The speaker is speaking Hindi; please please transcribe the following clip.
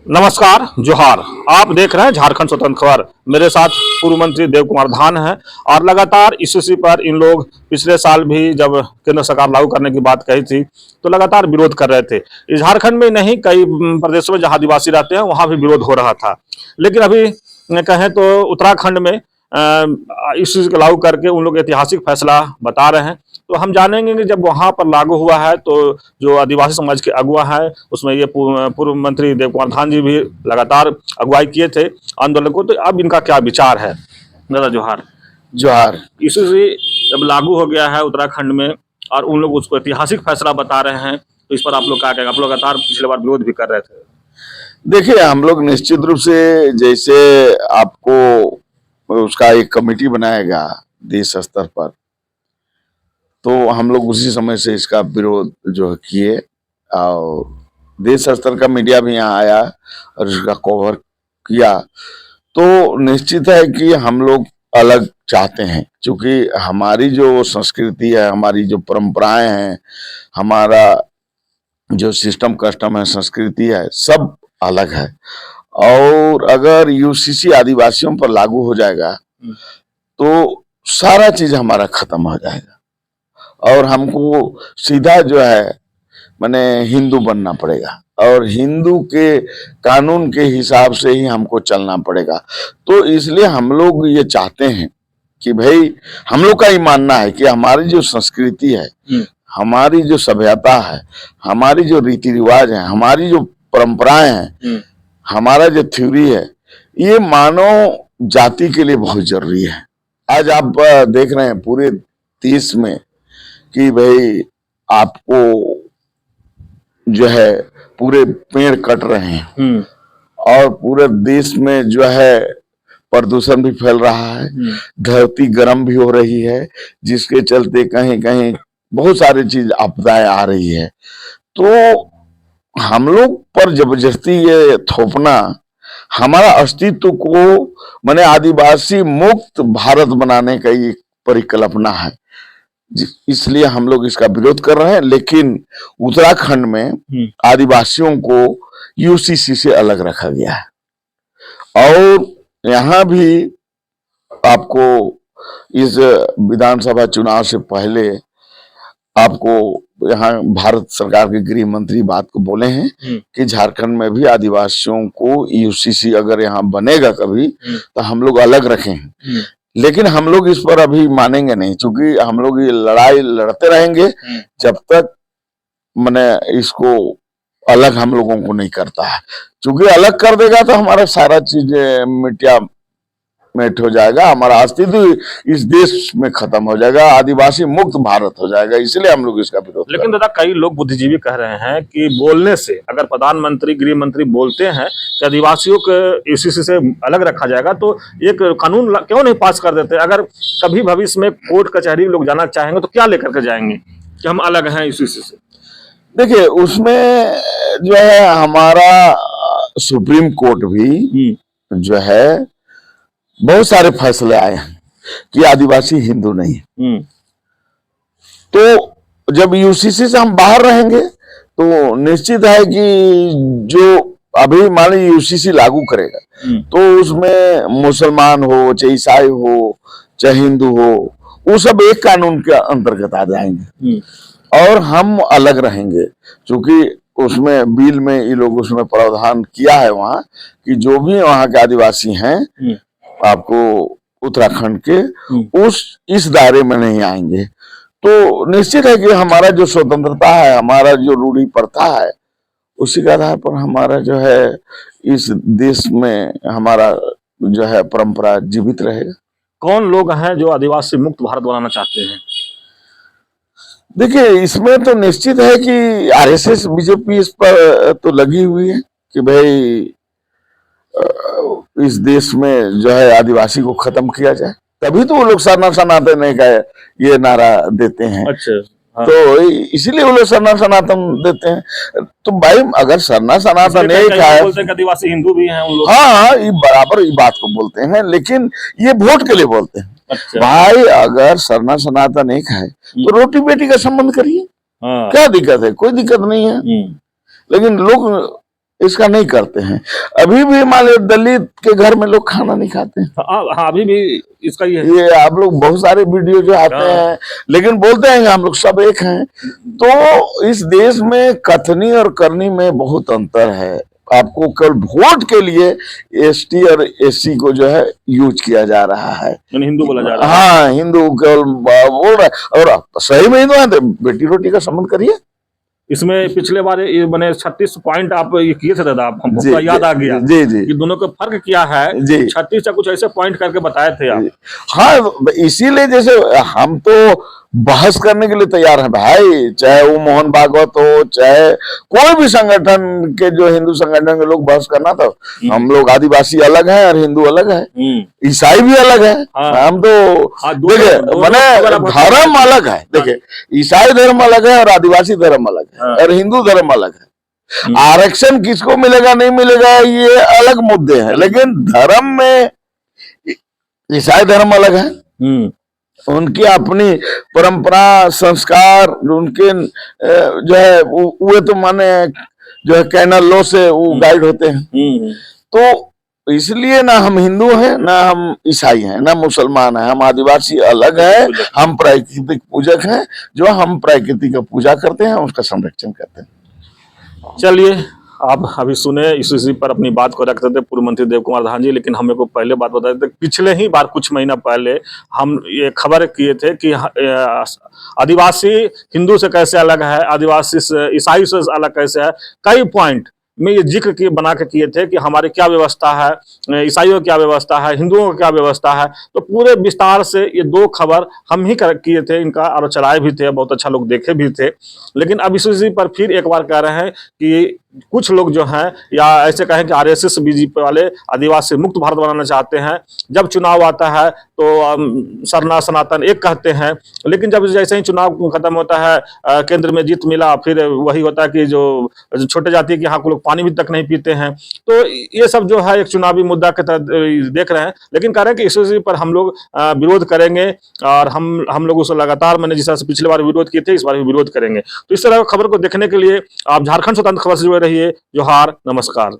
नमस्कार, जोहार। आप देख रहे हैं झारखंड स्वतंत्र खबर। मेरे साथ पूर्व मंत्री देव कुमार धान हैं और लगातार इस इश्यू पर इन लोग पिछले साल भी जब केंद्र सरकार लागू करने की बात कही थी तो लगातार विरोध कर रहे थे। इस झारखंड में नहीं, कई प्रदेशों में जहां आदिवासी रहते हैं वहां भी विरोध हो रहा था। लेकिन अभी कहें तो उत्तराखंड में इस चीज को लागू करके उन लोग ऐतिहासिक फैसला बता रहे हैं। तो हम जानेंगे कि जब वहां पर लागू हुआ है तो जो आदिवासी समाज के अगुवा है उसमें ये पूर्व मंत्री देव कुमार धान जी भी लगातार अगुवाई किए थे आंदोलन को। तो अब इनका क्या विचार है? दादा जोहार। जोहार। इसी जब लागू हो गया है उत्तराखंड में और उन लोग उसको ऐतिहासिक फैसला बता रहे हैं, तो इस पर आप लोग क्या कहेंगे? आप लोग लगातार पिछले बार विरोध भी कर रहे थे। देखिए, हम लोग निश्चित रूप से जैसे आपको उसका एक कमेटी बनाएगा देश स्तर पर, तो हम लोग उसी समय से इसका विरोध जो है किए और देश स्तर का मीडिया भी यहाँ आया और इसका कवर किया। तो निश्चित है कि हम लोग अलग चाहते हैं, क्योंकि हमारी जो संस्कृति है, हमारी जो परंपराएं हैं, हमारा जो सिस्टम कस्टम है, संस्कृति है, सब अलग है। और अगर यूसीसी आदिवासियों पर लागू हो जाएगा तो सारा चीज हमारा खत्म हो जाएगा और हमको सीधा जो है माने हिंदू बनना पड़ेगा और हिंदू के कानून के हिसाब से ही हमको चलना पड़ेगा। तो इसलिए हम लोग ये चाहते हैं कि भाई, हम लोग का ही मानना है कि हमारी जो संस्कृति है, हमारी जो सभ्यता है, हमारी जो रीति रिवाज है, हमारी जो परंपराएं हैं, हमारा जो थ्योरी है, ये मानव जाति के लिए बहुत जरूरी है। आज आप देख रहे हैं पूरे देश में कि भाई आपको जो है पूरे पेड़ कट रहे हैं और पूरे देश में जो है प्रदूषण भी फैल रहा है, धरती गर्म भी हो रही है, जिसके चलते कहीं कहीं बहुत सारी चीज आपदाएं आ रही है। तो हम लोग पर जबरदस्ती ये थोपना हमारा अस्तित्व को माने आदिवासी मुक्त भारत बनाने का एक परिकल्पना है, इसलिए हम लोग इसका विरोध कर रहे हैं। लेकिन उत्तराखंड में आदिवासियों को यूसीसी से अलग रखा गया है और यहाँ भी आपको इस विधानसभा चुनाव से पहले आपको यहाँ भारत सरकार के गृह मंत्री बात को बोले हैं कि झारखंड में भी आदिवासियों को यूसीसी अगर यहाँ बनेगा कभी तो हम लोग अलग रखें। लेकिन हम लोग इस पर अभी मानेंगे नहीं, क्योंकि हम लोग ये लड़ाई लड़ते रहेंगे जब तक मैंने इसको अलग हम लोगों को नहीं करता है। क्योंकि अलग कर देगा तो हमारा सारा चीज मिट हो जाएगा, हमारा अस्तित्व इस देश में खत्म हो जाएगा, आदिवासी मुक्त भारत हो जाएगा। इसलिए हम लोग इसका विरोध। लेकिन दादा, कई लोग बुद्धिजीवी कह रहे हैं कि बोलने से, अगर प्रधानमंत्री गृह मंत्री बोलते हैं कि आदिवासियों को यूसीसी से अलग रखा जाएगा, तो एक कानून क्यों नहीं पास कर देते? अगर कभी भविष्य में कोर्ट कचहरी लोग जाना चाहेंगे तो क्या लेकर के जाएंगे कि हम अलग हैं यूसीसी से? देखिए, उसमें जो है हमारा सुप्रीम कोर्ट भी जो है बहुत सारे फैसले आए हैं कि आदिवासी हिंदू नहीं है। तो जब यूसीसी से हम बाहर रहेंगे तो निश्चित है कि जो अभी मान लीजिए यूसीसी लागू करेगा तो उसमें मुसलमान हो, चाहे ईसाई हो, चाहे हिंदू हो, वो सब एक कानून के अंतर्गत आ जाएंगे और हम अलग रहेंगे। क्योंकि उसमें बिल में ये लोग उसमें प्रावधान किया है वहाँ कि जो भी वहाँ के आदिवासी हैं आपको उत्तराखंड के इस दायरे में नहीं आएंगे। तो निश्चित है कि हमारा जो स्वतंत्रता है, हमारा जो रूढ़ी प्रथा है, उसी के आधार पर हमारा जो है इस देश में हमारा जो है परंपरा जीवित रहेगा। कौन लोग हैं जो आदिवासी मुक्त भारत बनाना चाहते हैं? देखिए, इसमें तो निश्चित है कि आरएसएस बीजेपी इस पर तो लगी हुई है कि भाई इस देश में जो है आदिवासी को खत्म किया जाए, तभी तो वो लोग सरना सनातन का ये नारा देते हैं। अच्छा, हाँ। तो इसीलिए वो लोग सरना सनातन देते हैं। तो भाई, अगर सरना सनातन एक है, बोलते हैं आदिवासी हिंदू भी हैं उन लोग। हाँ, ये बराबर ये बात को बोलते हैं, लेकिन ये वोट के लिए बोलते हैं। अच्छा। भाई, अगर सरना सनातन एक है तो रोटी बेटी का संबंध करिए, क्या दिक्कत है? कोई दिक्कत नहीं है। लेकिन लोग इसका नहीं करते हैं। अभी भी मान लो दलित के घर में लोग खाना नहीं खाते हैं। हाँ, अभी भी इसका ये ये आप लोग बहुत सारे वीडियो जो आते हैं, लेकिन बोलते हैं कि हम लोग सब एक हैं। तो इस देश में कथनी और करनी में बहुत अंतर है। आपको केवल वोट के लिए एसटी और एससी को जो है यूज किया जा रहा है, हिंदू बोला जा रहा है। हाँ, हिंदू केवल बोल रहा है। और सही में हिंदू है तो बेटी रोटी का संबंध करिए। इसमें पिछले बार ये बने 36 पॉइंट आप ये किए थे दादा, हमको याद आ गया जी जी कि दोनों का फर्क क्या है। जी 36 या कुछ ऐसे पॉइंट करके बताए थे आप। हाँ, इसीलिए जैसे हम तो बहस करने के लिए तैयार हैं भाई, चाहे वो मोहन भागवत हो, चाहे कोई भी संगठन के जो हिंदू संगठन के लोग बहस करना, तो हम लोग आदिवासी अलग हैं और हिंदू अलग है, ईसाई भी अलग है। हम तो देखिए मैंने धर्म अलग है, देखिए ईसाई धर्म अलग है और आदिवासी धर्म अलग है और हिंदू धर्म अलग है। आरक्षण किसको मिलेगा नहीं मिलेगा ये अलग मुद्दे हैं, लेकिन धर्म में ईसाई धर्म अलग है, उनकी अपनी परंपरा संस्कार उनके जो है वो तो माने जो है कैनल लॉ से वो गाइड होते हैं। तो इसलिए ना हम हिंदू हैं, ना हम ईसाई हैं, ना मुसलमान हैं, हम आदिवासी अलग है। हम प्राकृतिक पूजक हैं, जो हम प्रकृति का पूजा करते हैं, उसका संरक्षण करते हैं। चलिए, आप अभी सुने इसी पर अपनी बात को रखते थे पूर्व मंत्री देव कुमार धान जी, लेकिन हमें को पहले बात बताते थे। पिछले ही बार कुछ महीना पहले हम ये खबर किए थे कि आदिवासी हिंदू से कैसे अलग है, आदिवासी ईसाई से अलग कैसे है। कई पॉइंट में ये जिक्र किए बना के किए थे कि हमारी क्या व्यवस्था है, ईसाइयों की क्या व्यवस्था है, हिंदुओं की क्या व्यवस्था है। तो पूरे विस्तार से ये दो खबर हम ही किए थे, इनका और चलाए भी थे, बहुत अच्छा लोग देखे भी थे। लेकिन अब इसी पर फिर एक बार कह रहे हैं कि कुछ लोग जो हैं, या ऐसे कहें कि आरएसएस बीजेपी वाले आदिवासी मुक्त भारत बनाना चाहते हैं। जब चुनाव आता है तो सरना सनातन एक कहते हैं, लेकिन जब जैसे ही चुनाव खत्म होता है, केंद्र में जीत मिला, फिर वही होता है कि जो छोटे जाति के यहाँ को लोग पानी भी तक नहीं पीते हैं। तो ये सब जो है एक चुनावी मुद्दा की तरह देख रहे हैं, लेकिन कह रहे हैं कि इसी पर हम लोग विरोध करेंगे और हम लोग उसे लगातार, मैंने जिस तरह से पिछले बार विरोध किए थे, इस बार भी विरोध करेंगे। तो इस तरह खबर को देखने के लिए आप झारखंड स्वतंत्र खबर से जुड़े रहिए। जोहार, नमस्कार।